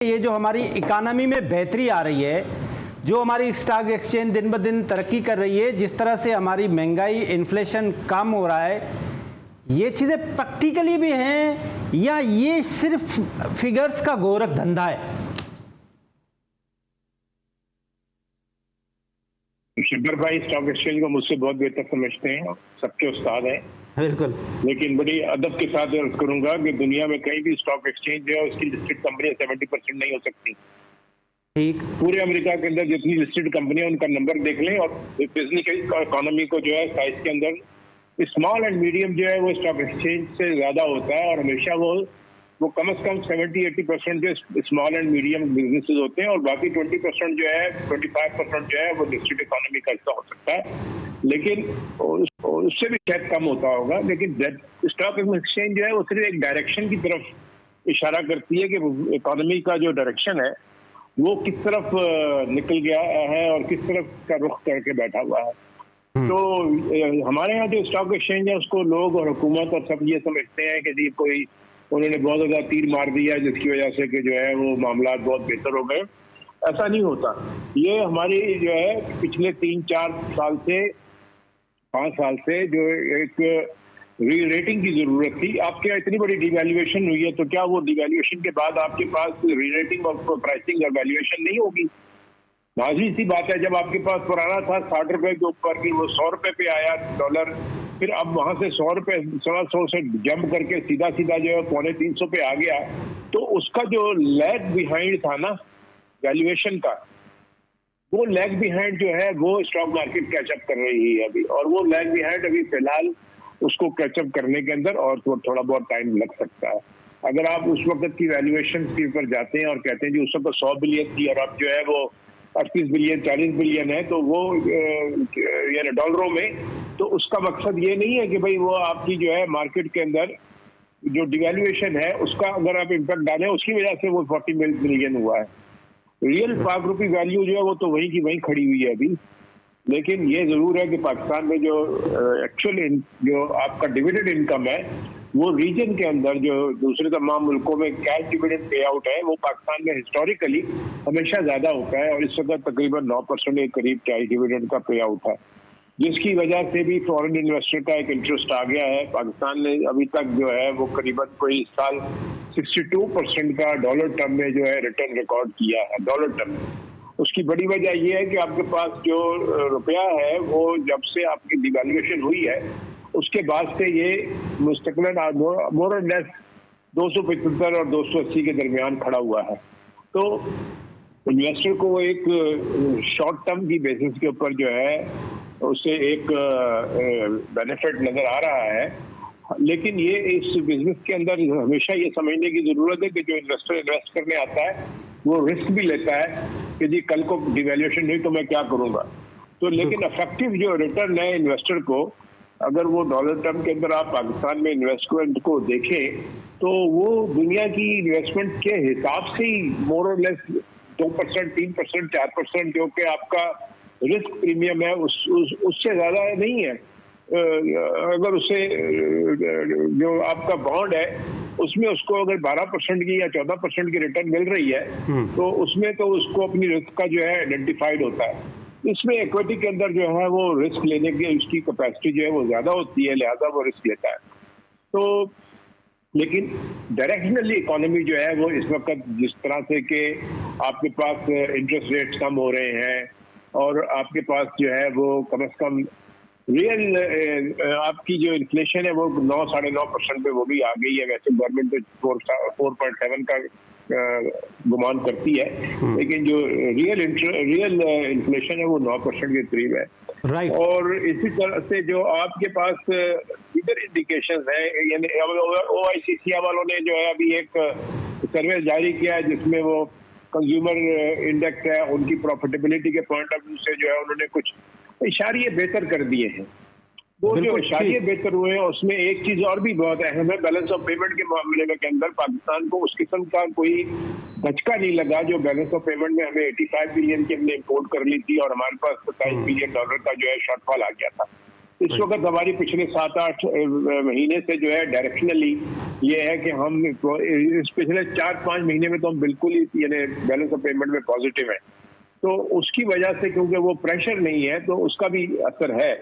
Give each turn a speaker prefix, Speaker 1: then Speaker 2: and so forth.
Speaker 1: ये जो हमारी इकानमी में बेहतरी आ रही है, जो हमारी स्टॉक एक्सचेंज दिन ब दिन तरक्की कर रही है, जिस तरह से हमारी महंगाई इन्फ्लेशन कम हो रहा है, ये चीज़ें प्रैक्टिकली भी हैं या ये सिर्फ फिगर्स का गोरख धंधा है?
Speaker 2: शब्बर भाई स्टॉक एक्सचेंज को मुझसे बहुत बेहतर समझते हैं, सबके उस्ताद हैं।
Speaker 1: बिल्कुल।
Speaker 2: लेकिन बड़ी अदब के साथ अर्ज करूंगा कि दुनिया में कहीं भी स्टॉक एक्सचेंज है उसकी लिस्टेड कंपनियां 70% नहीं हो सकती।
Speaker 1: ठीक।
Speaker 2: पूरे अमेरिका के अंदर जितनी लिस्टेड कंपनियां उनका नंबर देख लें और बिजनेस इकोनॉमी को जो है साइज के अंदर स्मॉल एंड मीडियम जो है वो स्टॉक एक्सचेंज से ज्यादा होता है और हमेशा वो कम से कम 70-80% जो स्मॉल एंड मीडियम बिजनेसेस होते हैं और बाकी 20% जो है 25% जो है वो लिस्टेड इकोनॉमी का हिस्सा हो सकता है, लेकिन उससे भी शायद कम होता होगा। लेकिन स्टॉक एक्सचेंज जो है वो सिर्फ एक डायरेक्शन की तरफ इशारा करती है कि इकोनॉमी का जो डायरेक्शन है वो किस तरफ निकल गया है और किस तरफ का रुख करके बैठा हुआ है। तो हमारे यहाँ जो स्टॉक एक्सचेंज है उसको लोग और हुकूमत और सब ये समझते हैं कि जी कोई उन्होंने बहुत ज्यादा तीर मार दिया जिसकी वजह से कि जो है वो मामला बहुत बेहतर हो गए। ऐसा नहीं होता। ये हमारी जो है पिछले 3-4 साल से 5 साल से जो एक री रेटिंग की जरूरत थी। आपके इतनी बड़ी डिवैल्यूएशन हुई है तो क्या वो डिवैल्यूएशन के बाद आपके पास री रेटिंग और प्राइसिंग और वैल्यूएशन नहीं होगी? नाजी सी बात है, जब आपके पास पुराना था 60 रुपए के ऊपर की वो 100 रुपए पे आया डॉलर, फिर अब वहां से 100 रुपए 100 से जंप करके सीधा जो है 250-300 पे आ गया, तो उसका जो लैग बिहाइंड था ना वैल्यूएशन का, वो लैग बिहाइंड जो है वो स्टॉक मार्केट कैचअप कर रही है अभी, और वो लैग बिहाइंड अभी फिलहाल उसको कैचअप करने के अंदर और थोड़ा बहुत टाइम लग सकता है। अगर आप उस वक्त की वैल्यूएशन के ऊपर जाते हैं और कहते हैं जी उस वक्त 100 बिलियन थी और अब जो है वो 38 बिलियन 40 बिलियन है, तो वो यानी डॉलरों में, तो उसका मकसद ये नहीं है कि भाई वो आपकी जो है मार्केट के अंदर जो डिवैल्यूएशन है उसका अगर आप इम्पैक्ट डालें उसकी वजह से वो 40 बिलियन हुआ है। रियल पाक रुपी वैल्यू जो है वो तो वहीं की वहीं खड़ी हुई है अभी। लेकिन ये जरूर है कि पाकिस्तान में जो एक्चुअल जो आपका डिविडेंड इनकम है वो रीजन के अंदर जो दूसरे तमाम मुल्कों में कैश डिविडेंड पे आउट है वो पाकिस्तान में हिस्टोरिकली हमेशा ज्यादा होता है और इस वक्त तकरीबन 9% के करीब कैश डिविडेंड का पे आउट है, जिसकी वजह से भी फॉरेन इन्वेस्टर का एक इंटरेस्ट आ गया है। पाकिस्तान ने अभी तक जो है वो करीबन कोई इस साल 62% का डॉलर टर्म में जो है रिटर्न रिकॉर्ड किया है डॉलर टर्म में। उसकी बड़ी वजह यह है कि आपके पास जो रुपया है वो जब से आपकी डिवैल्यूएशन हुई है उसके बाद से ये मुस्तकबिलन मोर और लेस 275 और 280 के दरमियान खड़ा हुआ है। तो इन्वेस्टर को एक शॉर्ट टर्म की बेसिस के ऊपर जो है उससे एक बेनिफिट नजर आ रहा है, लेकिन ये इस बिजनेस के अंदर हमेशा ये समझने की जरूरत है कि जो इन्वेस्टर इन्वेस्ट करने आता है वो रिस्क भी लेता है कि जी कल को डिवैल्यूएशन हुई तो मैं क्या करूंगा। तो लेकिन इफेक्टिव जो रिटर्न है इन्वेस्टर को, अगर वो डॉलर टर्म के अंदर आप पाकिस्तान में इन्वेस्टमेंट को देखें तो वो दुनिया की इन्वेस्टमेंट के हिसाब से ही मोर और लेस 2%, 3%, 4% जो कि आपका रिस्क प्रीमियम है उससे ज्यादा नहीं है। अगर उसे जो आपका बॉन्ड है उसमें उसको अगर 12% की या 14% की रिटर्न मिल रही है तो उसमें तो उसको अपनी रिस्क का जो है आइडेंटिफाइड होता है। इसमें इक्विटी के अंदर जो है वो रिस्क लेने की उसकी कैपेसिटी जो है वो ज्यादा होती है, लिहाजा वो रिस्क लेता है। तो लेकिन डायरेक्शनली इकोनॉमी जो है वो इस वक्त जिस तरह से कि आपके पास इंटरेस्ट रेट्स कम हो रहे हैं और आपके पास जो है वो कम से कम रियल आपकी जो इन्फ्लेशन है वो 9-9.5% पे वो भी आ गई है। वैसे गवर्नमेंट तो 4.7 का गुमान करती है, लेकिन जो रियल इन्फ्लेशन है वो 9% के करीब है।
Speaker 1: राइट।
Speaker 2: और इसी तरह से जो आपके पास इधर इंडिकेशंस है, यानी OICC वालों ने जो है अभी एक सर्वे जारी किया है जिसमें वो कंज्यूमर इंडेक्स है उनकी प्रॉफिटेबिलिटी के पॉइंट ऑफ व्यू से जो है उन्होंने कुछ इशारे बेहतर कर दिए हैं। वो जो इशारे बेहतर हुए हैं उसमें एक चीज और भी बहुत अहम है, बैलेंस ऑफ पेमेंट के मामले में के अंदर पाकिस्तान को उस किस्म का कोई धचका नहीं लगा जो बैलेंस ऑफ पेमेंट में हमें 85 बिलियन की हमने इम्पोर्ट कर ली थी और हमारे पास 27 बिलियन डॉलर का जो है शॉर्टफॉल आ गया था। इस वक्त हमारी पिछले 7-8 महीने से जो है डायरेक्शनली ये है कि हम इस पिछले 4-5 महीने में तो हम बिल्कुल ही यानी बैलेंस ऑफ पेमेंट में पॉजिटिव है। तो उसकी वजह से क्योंकि वो प्रेशर नहीं है तो उसका भी असर है।